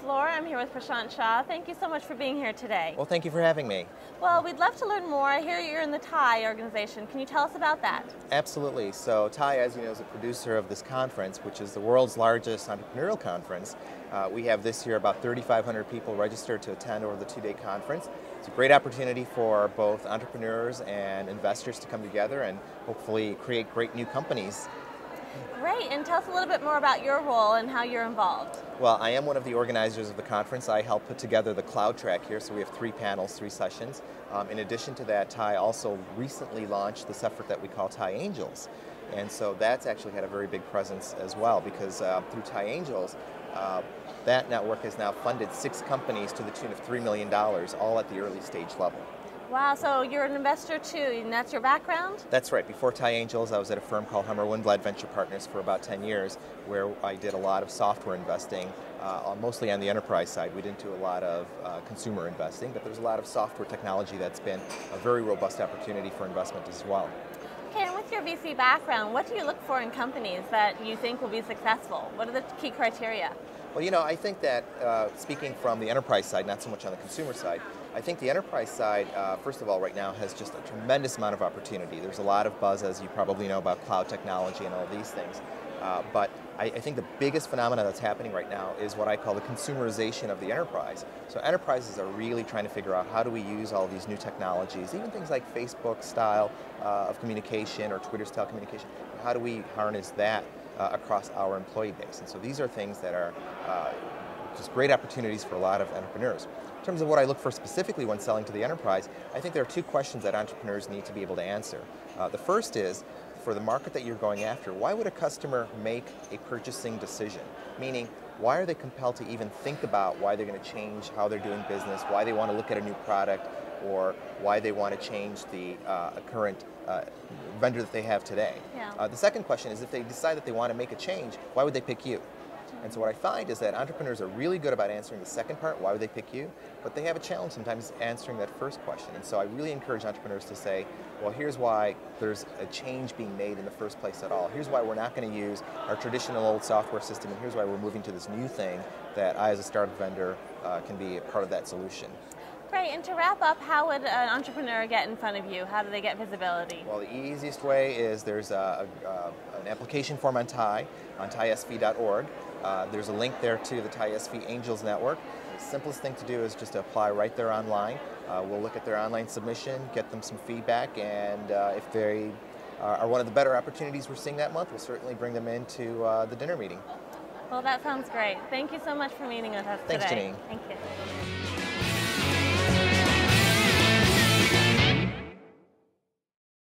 LeFlore. I'm here with Prashant Shaw. Thank you so much for being here today. Well, thank you for having me. Well, we'd love to learn more. I hear you're in the TiE organization. Can you tell us about that? Absolutely. So TiE, as you know, is a producer of this conference, which is the world's largest entrepreneurial conference. We have this year about 3,500 people registered to attend over the two-day conference. It's a great opportunity for both entrepreneurs and investors to come together and hopefully create great new companies. Great, and tell us a little bit more about your role and how you're involved. Well, I am one of the organizers of the conference. I help put together the cloud track here, so we have 3 panels, 3 sessions. In addition to that, TiE also recently launched this effort that we call TiE Angels. And so that's actually had a very big presence as well, because through TiE Angels, that network has now funded 6 companies to the tune of $3 million, all at the early stage level. Wow, so you're an investor too, and that's your background? That's right. Before TiE Angels, I was at a firm called Hummer Windblad Venture Partners for about 10 years, where I did a lot of software investing, mostly on the enterprise side. We didn't do a lot of consumer investing, but there's a lot of software technology that's been a very robust opportunity for investment as well. Okay, and with your VC background, what do you look for in companies that you think will be successful? What are the key criteria? Well, you know, I think that speaking from the enterprise side, not so much on the consumer side, I think the enterprise side, first of all, right now has just a tremendous amount of opportunity. There's a lot of buzz, as you probably know, about cloud technology and all these things. But I think the biggest phenomenon that's happening right now is what I call the consumerization of the enterprise. So enterprises are really trying to figure out how do we use all these new technologies, even things like Facebook style of communication or Twitter style communication. How do we harness that across our employee base? And so these are things that are just great opportunities for a lot of entrepreneurs. In terms of what I look for specifically when selling to the enterprise, I think there are 2 questions that entrepreneurs need to be able to answer. The first is, for the market that you're going after, why would a customer make a purchasing decision? Meaning, why are they compelled to even think about why they're going to change how they're doing business, why they want to look at a new product, or why they want to change the current vendor that they have today? Yeah. The second question is, if they decide that they want to make a change, why would they pick you? And so what I find is that entrepreneurs are really good about answering the second part, why would they pick you? But they have a challenge sometimes answering that first question. And so I really encourage entrepreneurs to say, well, here's why there's a change being made in the first place at all. Here's why we're not going to use our traditional old software system, and here's why we're moving to this new thing that I, as a startup vendor, can be a part of that solution. Great, and to wrap up, how would an entrepreneur get in front of you? How do they get visibility? Well, the easiest way is there's an application form on TiE, on tiesv.org. There's a link there to the TiESV Angels Network. The simplest thing to do is just to apply right there online. We'll look at their online submission, get them some feedback, and if they are one of the better opportunities we're seeing that month, we'll certainly bring them into the dinner meeting. Well, that sounds great. Thank you so much for meeting with us today. Thanks, Jeanine. Thank you.